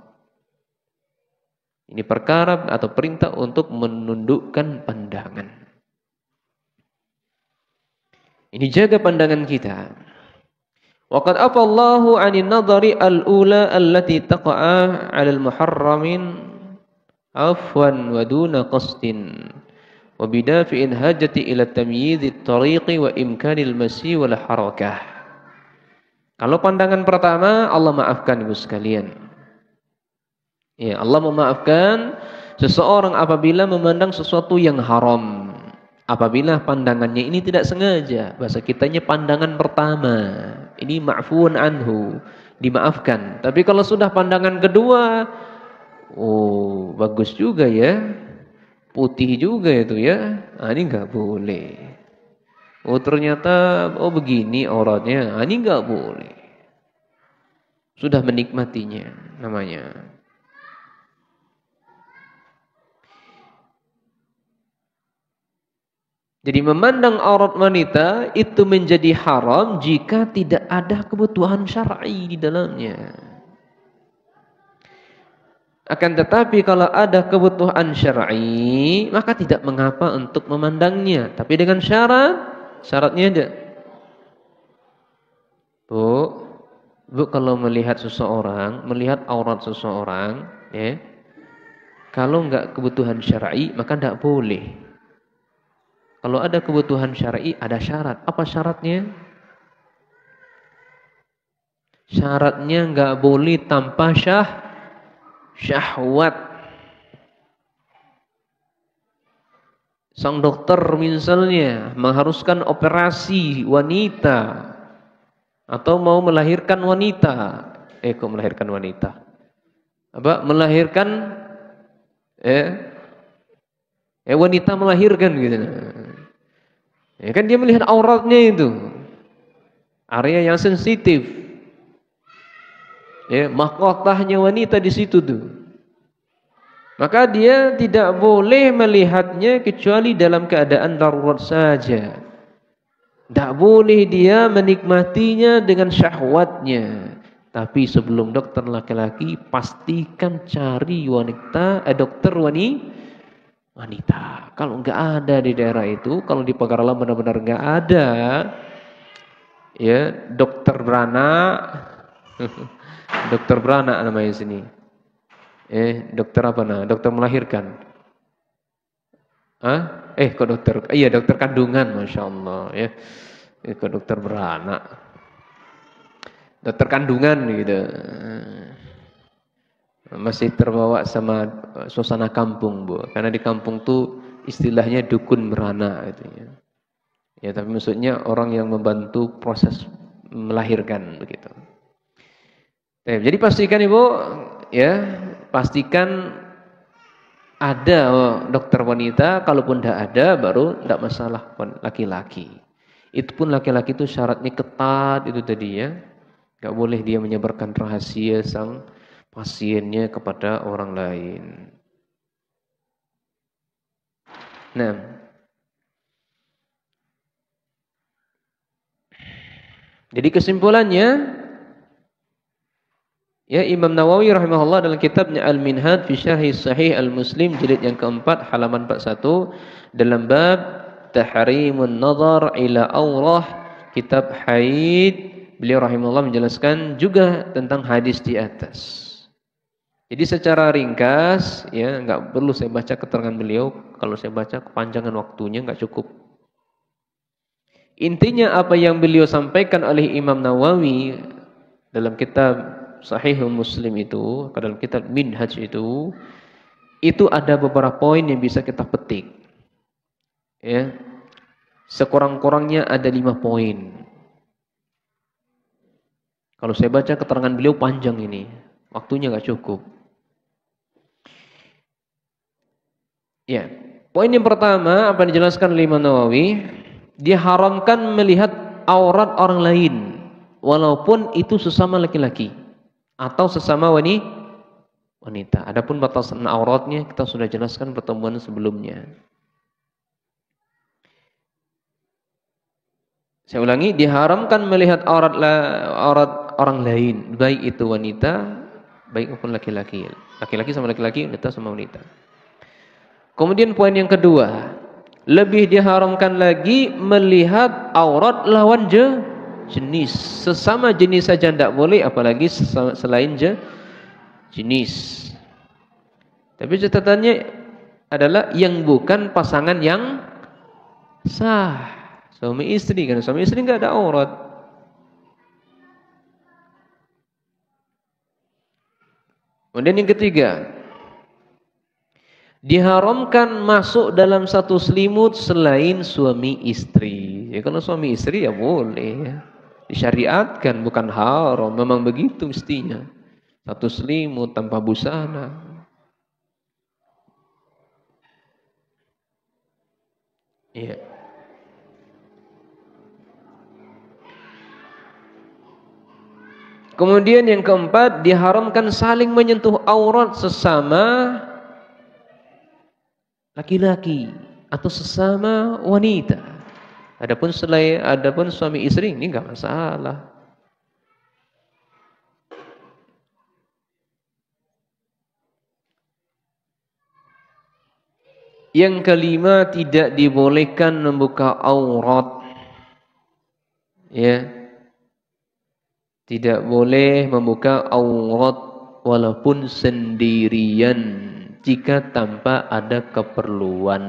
Ini perkara atau perintah untuk menundukkan pandangan. Ini jaga pandangan kita. Waqad afallahu 'anil nadhari al-ula allati taqa'a 'alal muharramin afwan wa duna qasdin wa bidafi'in hajati ila tamyiz at-tariqi wa imkanil masi wal harakah. Kalau pandangan pertama Allah maafkan Ibu sekalian. Ya, Allah memaafkan seseorang apabila memandang sesuatu yang haram. Apabila pandangannya ini tidak sengaja, bahasa kitanya pandangan pertama, ini ma'fuun anhu, dimaafkan. Tapi kalau sudah pandangan kedua, oh bagus juga ya, putih juga itu ya, ini nggak boleh. Oh ternyata, oh begini auratnya, ini nggak boleh. Sudah menikmatinya namanya. Jadi memandang aurat wanita itu menjadi haram jika tidak ada kebutuhan syar'i di dalamnya. Akan tetapi kalau ada kebutuhan syar'i, maka tidak mengapa untuk memandangnya. Tapi dengan syaratnya ada. Bu kalau melihat seseorang, melihat aurat seseorang, ya, kalau enggak kebutuhan syar'i, maka tidak boleh. Kalau ada kebutuhan syar'i, ada syarat. Apa syaratnya? Syaratnya enggak boleh tanpa syahwat. Sang dokter misalnya mengharuskan operasi wanita atau mau melahirkan wanita. Kok melahirkan wanita? Apa? Melahirkan wanita melahirkan gitu. Ya kan dia melihat auratnya itu. Area yang sensitif. Ya, mahkotahnya wanita di situ tuh. Maka dia tidak boleh melihatnya kecuali dalam keadaan darurat saja. Tidak boleh dia menikmatinya dengan syahwatnya. Tapi sebelum dokter laki-laki, pastikan cari dokter wanita. Kalau enggak ada di daerah itu, kalau di Pagaralam benar-benar enggak ada, ya dokter beranak, dokter beranak namanya sini. Dokter apa nah? Dokter melahirkan. Kok dokter? Iya dokter kandungan, masya Allah ya. Kok dokter beranak? Dokter kandungan gitu. masih terbawa sama suasana kampung, Bu. Karena di kampung tuh istilahnya dukun merana gitu ya. Ya, tapi maksudnya orang yang membantu proses melahirkan begitu. Jadi pastikan Ibu, ya, pastikan ada dokter wanita, kalaupun tidak ada baru tidak masalah laki-laki. Itu pun laki-laki itu syaratnya ketat itu tadi ya. Enggak boleh dia menyebarkan rahasia sang pasiennya kepada orang lain. Nah, jadi kesimpulannya, ya, Imam Nawawi rahimahullah dalam kitabnya Al-Minhaj fi Syarh Sahih Al-Muslim jilid yang keempat halaman 41 dalam bab Tahrimun Nazar ila Aurah kitab haid, beliau rahimahullah menjelaskan juga tentang hadis di atas. Jadi secara ringkas, ya, enggak perlu saya baca keterangan beliau. Kalau saya baca kepanjangan waktunya enggak cukup. Intinya apa yang beliau sampaikan oleh Imam Nawawi dalam kitab Sahih Muslim itu, dalam kitab Minhaj itu ada beberapa poin yang bisa kita petik. Ya. Sekurang-kurangnya ada 5 poin. Kalau saya baca keterangan beliau panjang ini, waktunya enggak cukup. Ya, poin yang pertama apa yang dijelaskan oleh Imam Nawawi, diharamkan melihat aurat orang lain walaupun itu sesama laki-laki atau sesama wanita. Adapun batasan auratnya kita sudah jelaskan pertemuan sebelumnya. Saya ulangi, diharamkan melihat aurat orang lain, baik itu wanita, baik maupun laki-laki. Laki-laki sama laki-laki, wanita sama wanita. Kemudian poin yang kedua, lebih diharamkan lagi melihat aurat lawan jenis. Sesama jenis saja tidak boleh, apalagi selain jenis. Tapi catatannya adalah yang bukan pasangan yang sah, suami istri. Karena suami istri enggak ada aurat. Kemudian yang ketiga, diharamkan masuk dalam satu selimut selain suami istri. Ya, kalau suami istri ya boleh ya. Disyariatkan, bukan haram. Memang begitu mestinya. Satu selimut tanpa busana. Iya. Kemudian yang keempat, diharamkan saling menyentuh aurat sesama laki-laki atau sesama wanita. Adapun suami istri ini enggak masalah. Yang kelima, tidak dibolehkan membuka aurat. Ya. Tidak boleh membuka aurat walaupun sendirian jika tanpa ada keperluan.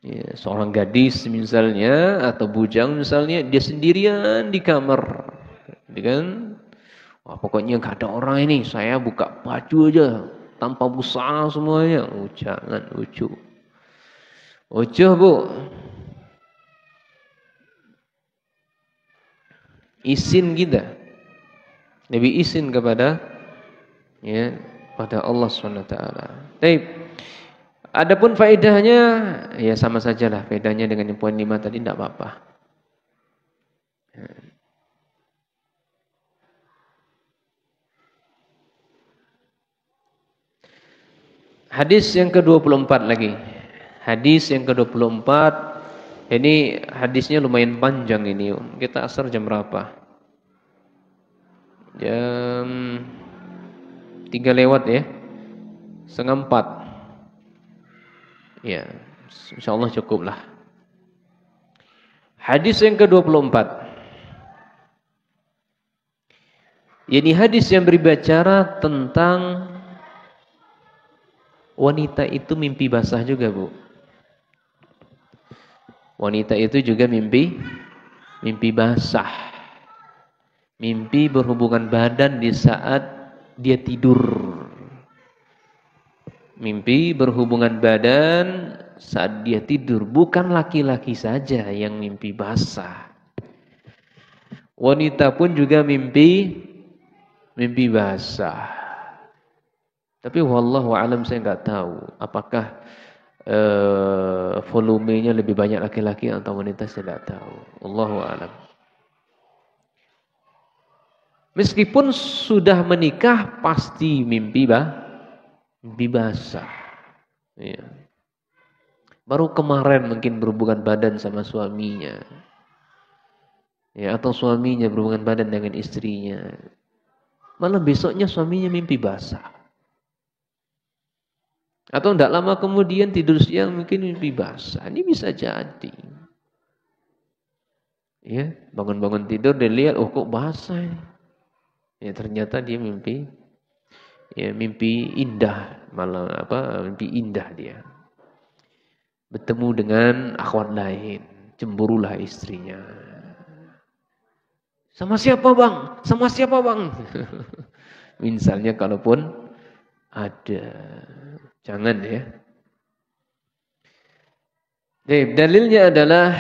Ya, seorang gadis misalnya atau bujang misalnya, dia sendirian di kamar, kan? Wah, pokoknya nggak ada orang ini, saya buka baju aja tanpa busana semuanya. Oh, jangan, ucuh, Bu. Izin kita, lebih izin kepada ya pada Allah SWT. Baik. Adapun faedahnya ya sama sajalah faedahnya dengan yang poin 5 tadi, tidak apa-apa. Hadis yang ke-24 lagi. Hadis yang ke-24 ini hadisnya lumayan panjang ini. Kita asar jam berapa? Jam 3 lewat ya. 3:30. Ya, insyaallah cukup lah. Hadis yang ke-24. Ini hadis yang berbicara tentang wanita itu mimpi basah juga, Bu. Wanita itu juga mimpi basah. Mimpi berhubungan badan di saat dia tidur. Mimpi berhubungan badan saat dia tidur. Bukan laki-laki saja yang mimpi basah. Wanita pun juga mimpi basah. Tapi wallahu alam, saya nggak tahu apakah volumenya lebih banyak laki-laki atau wanita, saya tidak tahu. Wallahu alam. Meskipun sudah menikah pasti mimpi basah. Ya. Baru kemarin mungkin berhubungan badan sama suaminya. Ya, atau suaminya berhubungan badan dengan istrinya. Malah besoknya suaminya mimpi basah. Atau tidak lama kemudian tidur siang mungkin mimpi basah. Ini bisa jadi. Ya, bangun-bangun tidur dia lihat, oh kok basah. Ya, ternyata dia mimpi indah, malah mimpi indah dia. Bertemu dengan akhwat lain, cemburulah istrinya. Sama siapa bang? Sama siapa bang? Misalnya kalaupun ada. Jangan ya. Dalilnya adalah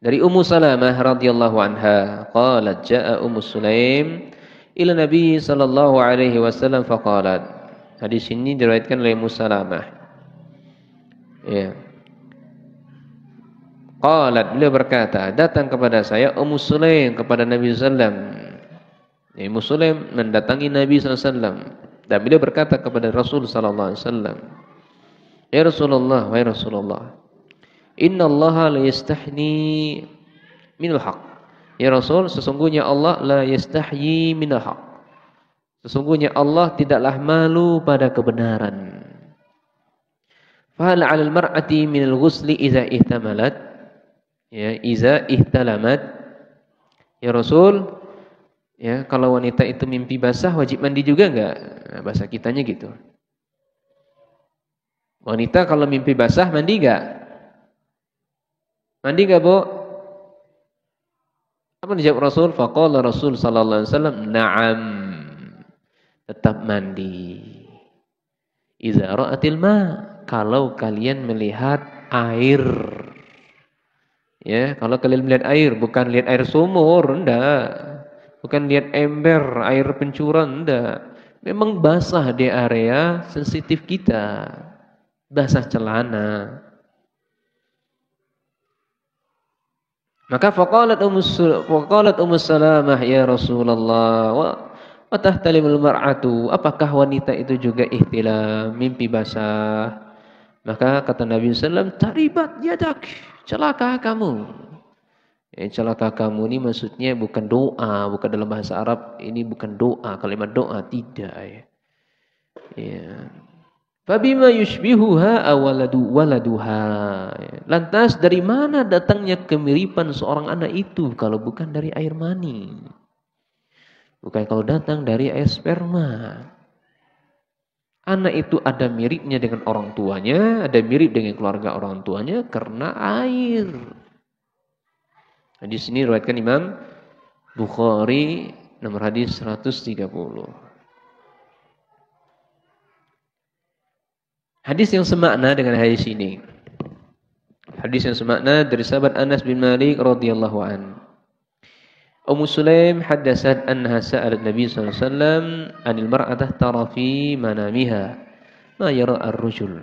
dari Ummu Salamah radhiyallahu anha, qalat jaa Ummu Sulaim ila Nabi sallallahu alaihi wasallam faqalat. Hadis ini diriwayatkan oleh Ummu Salamah. Ya. Qalat, beliau berkata, datang kepada saya Ummu Sulaim kepada Nabi sallallahu alaihi wasallam. Ya, Ummu Sulaim mendatangi Nabi sallallahu alaihi wasallam. Dan beliau berkata kepada Rasul sallallahu alaihi wasallam, "Ya Rasulullah, wahai Rasulullah, inna Allah la yastahni minal haq." Ya Rasul, sesungguhnya Allah la yastahyi minal haq. Sesungguhnya Allah tidaklah malu pada kebenaran. Fa hal 'alal mar'ati minal ghusli idza ihtamalat? Ya, idza ihtalamat. Ya Rasul, ya, kalau wanita itu mimpi basah wajib mandi juga enggak? Nah, bahasa kitanya gitu. Wanita kalau mimpi basah mandi enggak? Mandi enggak, Bu? Apa dijawab Rasul? Faqala Rasul sallallahu alaihi wasallam, "Na'am." Tetap mandi. Idza ra'atil ma, kalau kalian melihat air. Ya, kalau kalian melihat air, bukan lihat air sumur, enggak. Bukan lihat ember, air pencuran, enggak. Memang basah di area sensitif kita. Basah celana. Maka faqalat Ummu Salamah, ya Rasulullah, wa tahtalimul mar'atu, apakah wanita itu juga ihtilam, mimpi basah? Maka kata Nabi sallallahu alaihi wasallam, taribat yadak, celaka kamu. Ya, celaka kamu ini maksudnya bukan doa, bukan dalam bahasa Arab, ini bukan doa, kalimat doa tidak ya. Ya. Fabima yushbihuha waladuha. Lantas dari mana datangnya kemiripan seorang anak itu kalau bukan dari air mani? Bukan kalau datang dari air sperma. Anak itu ada miripnya dengan orang tuanya, ada mirip dengan keluarga orang tuanya karena air. Hadis ini diriwayatkan Imam Bukhari, nomor hadis 130. Hadis yang semakna dengan hadis ini. Hadis yang semakna dari sahabat Anas bin Malik radhiyallahu an. Ummu Sulaim haddatsat anha sa'alat Nabi sallallahu alaihi wasallam 'anil mar'atah tara fi manamiha ma yara ar-rajul.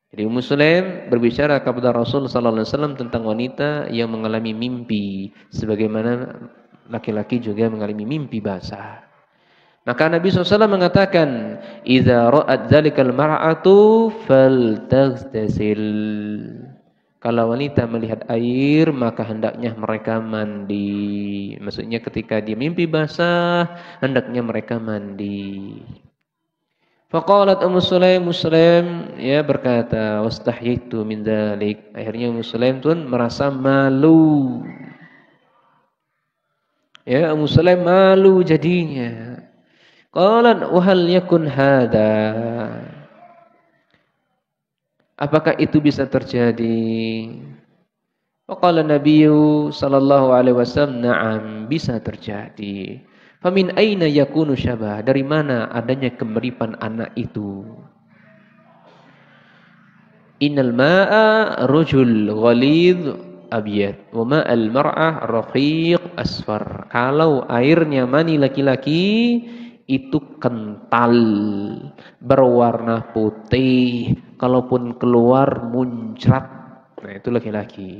Jadi Ummu Sulaim berbicara kepada Rasul sallallahu alaihi wasallam tentang wanita yang mengalami mimpi sebagaimana laki-laki juga mengalami mimpi basah. Maka Nabi SAW mengatakan, "Idza ra'at dzalikal mar'atu faltaghtasil." Kalau wanita melihat air, maka hendaknya mereka mandi. Maksudnya ketika dia mimpi basah, hendaknya mereka mandi. Faqalat Ummu Sulaim, ya berkata, "Wastahyitu min dzalik." Akhirnya Ummu Sulaim pun merasa malu. Ya, Ummu Sulaim malu jadinya. Qalat wa hal yakun hada? Apakah itu bisa terjadi? Faqala Nabi sallallahu alaihi wasallam, "Na'am, bisa terjadi." Famin aina yakunu syabah? Dari mana adanya kemiripan anak itu? Innal ma'a rajul ghalidh abyad wa ma'al mar'ah raqiq asfar. Kalau airnya mani laki-laki itu kental, berwarna putih, kalaupun keluar muncrat. Nah, itu laki-laki.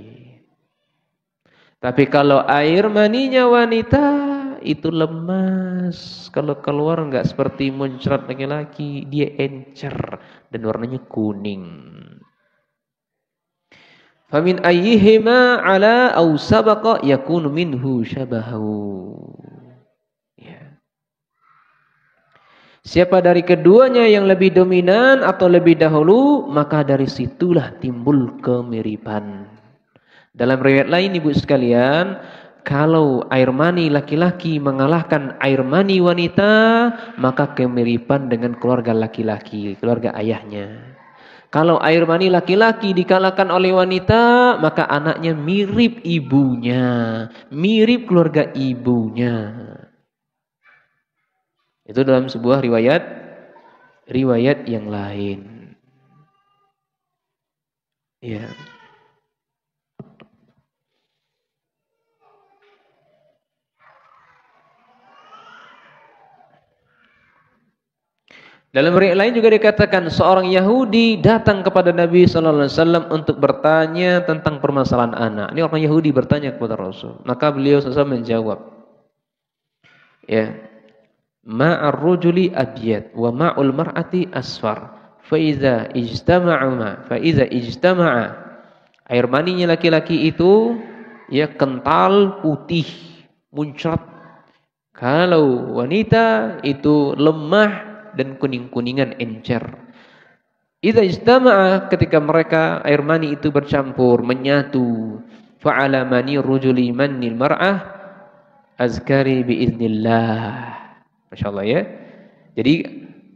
Tapi kalau air maninya wanita itu lemas. Kalau keluar enggak seperti muncrat laki-laki, dia encer dan warnanya kuning. Famin ayyihima ala aw sabaqa yakunu minhu syabahu. Ya. Siapa dari keduanya yang lebih dominan atau lebih dahulu, maka dari situlah timbul kemiripan. Dalam riwayat lain ibu sekalian, kalau air mani laki-laki mengalahkan air mani wanita, maka kemiripan dengan keluarga laki-laki, keluarga ayahnya. Kalau air mani laki-laki dikalahkan oleh wanita, maka anaknya mirip ibunya, mirip keluarga ibunya. Itu dalam sebuah riwayat yang lain. Ya. Dalam riwayat lain juga dikatakan seorang Yahudi datang kepada Nabi sallallahu alaihi wasallam untuk bertanya tentang permasalahan anak. Ini orang Yahudi bertanya kepada Rasul. Maka beliau sallallahu alaihi wasallam menjawab, ya, ma'ar rajuli abyad wa ma'ul mar'ati asfar. Fa iza ijtama'a air maninya laki-laki itu ya kental putih muncrat. Kalau wanita itu lemah dan kuning-kuningan encer. Idza ijtama'a ketika mereka air mani itu bercampur menyatu, fa'ala mani rajuli manil mar'ah azkari biiznillah. Masyaallah ya. Jadi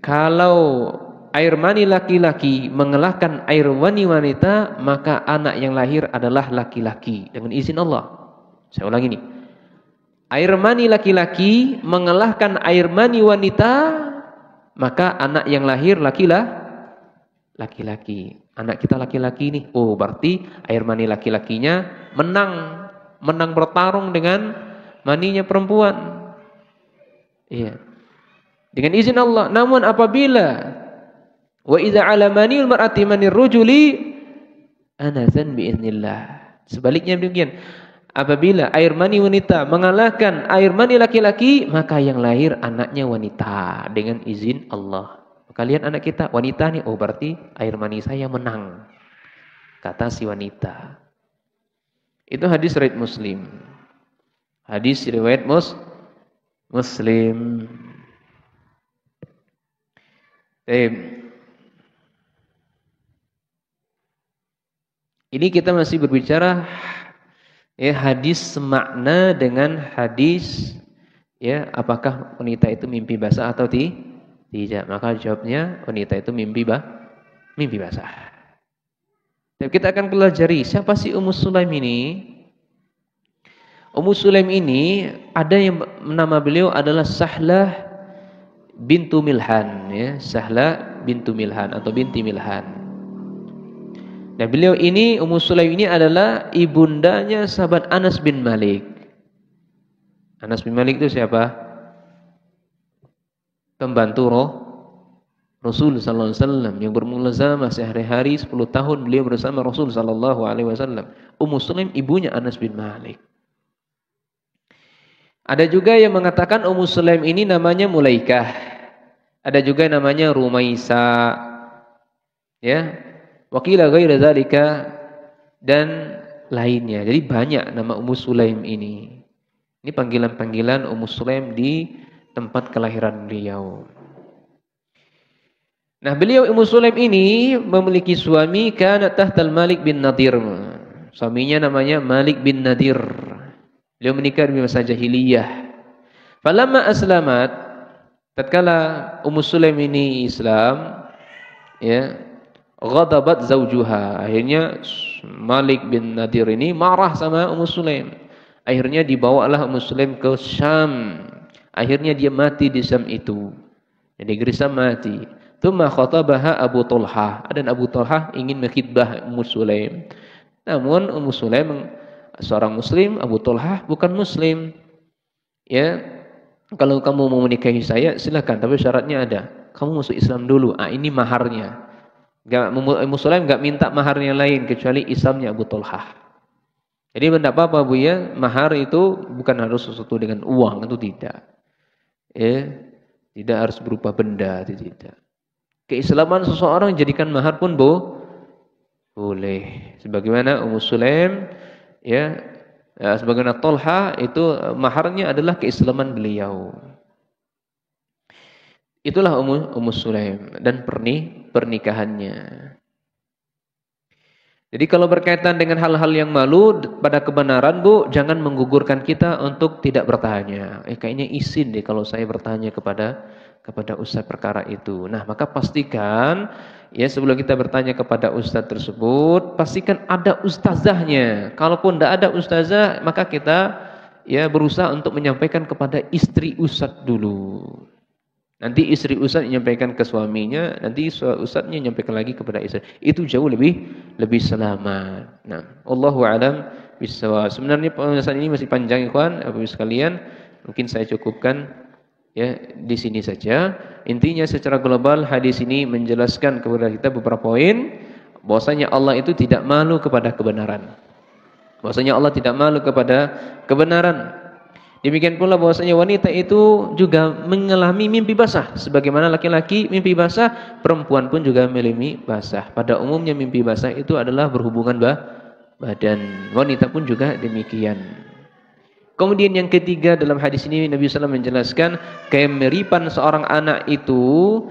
kalau air mani laki-laki mengalahkan air mani wanita, maka anak yang lahir adalah laki-laki dengan izin Allah. Saya ulangi nih. Air mani laki-laki mengalahkan air mani wanita, maka anak yang lahir laki-laki. Anak kita laki-laki nih. Oh, berarti air mani laki-lakinya menang bertarung dengan maninya perempuan. Iya. Dengan izin Allah. Namun apabila wa idza ala manil mar'ati manir rajuli anazan biiznillah. Sebaliknya demikian. Apabila air mani wanita mengalahkan air mani laki-laki, maka yang lahir anaknya wanita dengan izin Allah. Kalian anak kita wanita nih, oh berarti air mani saya menang, kata si wanita. Itu hadis riwayat Muslim. Hadis riwayat Muslim. Ini kita masih berbicara ya hadis semakna dengan hadis ya apakah wanita itu mimpi basah atau tidak. Maka jawabnya wanita itu mimpi basah. Dan kita akan pelajari siapa sih Ummu Sulaim ini. Ummu Sulaim ini ada yang nama beliau adalah Sahlah bintu Milhan ya, Sahlah bintu Milhan atau binti Milhan. Dan beliau ini, Ummu Sulaim ini adalah ibundanya sahabat Anas bin Malik. Anas bin Malik itu siapa? Pembantu Rasul sallallahu alaihi wasallam yang bermulazamah sehari-hari 10 tahun beliau bersama Rasul sallallahu alaihi wasallam. Ummu Sulaim ibunya Anas bin Malik. Ada juga yang mengatakan Ummu Sulaim ini namanya Mulaikah. Ada juga namanya Rumaisa. Ya. Wakila ghaira dzalika dan lainnya. Jadi banyak nama Ummu Sulaim ini. Ini panggilan-panggilan Ummu Sulaim di tempat kelahiran beliau. Nah, beliau Ummu Sulaim ini memiliki suami kana tahtal Malik bin Nadir. Suaminya namanya Malik bin Nadir. Beliau menikah di masa jahiliyah. Falamma aslamat, tatkala Ummu Sulaim ini Islam, ya, ghadabat zaujuha. Akhirnya Malik bin Nadir ini marah sama Ummu Sulaim. Akhirnya dibawalah Ummu Sulaim ke Syam. Akhirnya dia mati di Syam itu. Jadi gerisam mati. Tsumma khatabaha Abu Talhah. Dan Abu Talhah ingin mengkhitbah Ummu Sulaim. Namun Ummu Sulaim seorang muslim, Abu Talhah bukan muslim. Ya, kalau kamu mau menikahi saya silakan, tapi syaratnya ada. Kamu masuk Islam dulu. Ini maharnya. Ummu Sulaim enggak minta maharnya lain kecuali Islamnya Abu Talhah. Jadi tidak apa-apa Bu ya, mahar itu bukan harus sesuatu dengan uang, itu tidak. Ya, tidak harus berupa benda, itu tidak. Keislaman seseorang jadikan mahar pun boleh. Sebagaimana Ummu Sulaim ya, sebagaimana Talha itu maharnya adalah keislaman beliau. Itulah Ummu Sulaim dan pernikahannya. Jadi kalau berkaitan dengan hal-hal yang malu pada kebenaran Bu, jangan menggugurkan kita untuk tidak bertanya. Kayaknya izin deh kalau saya bertanya kepada ustaz perkara itu. Nah, maka pastikan ya sebelum kita bertanya kepada ustaz tersebut, pastikan ada ustazahnya. Kalaupun tidak ada ustazah, maka kita ya berusaha untuk menyampaikan kepada istri ustaz dulu. Nanti istri ustaz menyampaikan ke suaminya, nanti ustaznya menyampaikan lagi kepada istri. Itu jauh lebih selamat. Nah, wallahu a'lam bishawab. Sebenarnya pembahasan ini masih panjang ikhwan, Bapak sekalian. Mungkin saya cukupkan ya di sini saja. Intinya secara global hadis ini menjelaskan kepada kita beberapa poin bahwasanya Allah itu tidak malu kepada kebenaran. Bahwasanya Allah tidak malu kepada kebenaran. Demikian pula bahwasanya wanita itu juga mengalami mimpi basah. Sebagaimana laki-laki mimpi basah, perempuan pun juga mengalami basah. Pada umumnya mimpi basah itu adalah berhubungan badan. Wanita pun juga demikian. Kemudian yang ketiga dalam hadis ini Nabi SAW menjelaskan kemiripan seorang anak itu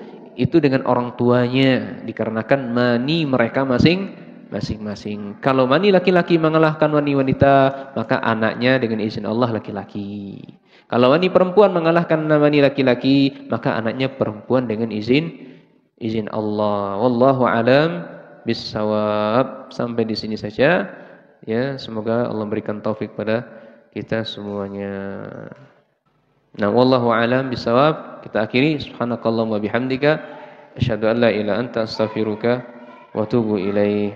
dengan orang tuanya. Dikarenakan mani mereka masing-masing. Kalau mani laki-laki mengalahkan mani wanita, maka anaknya dengan izin Allah laki-laki. Kalau mani perempuan mengalahkan mani laki-laki, maka anaknya perempuan dengan izin Allah. Wallahu a'lam bissawab. Sampai di sini saja. Ya, semoga Allah berikan taufik pada kita semuanya. Nah, wallahu a'lam bissawab. Kita akhiri subhanakallahumma bihamdika asyhadu an la ilaha illa anta astaghfiruka wa atubu ilaik.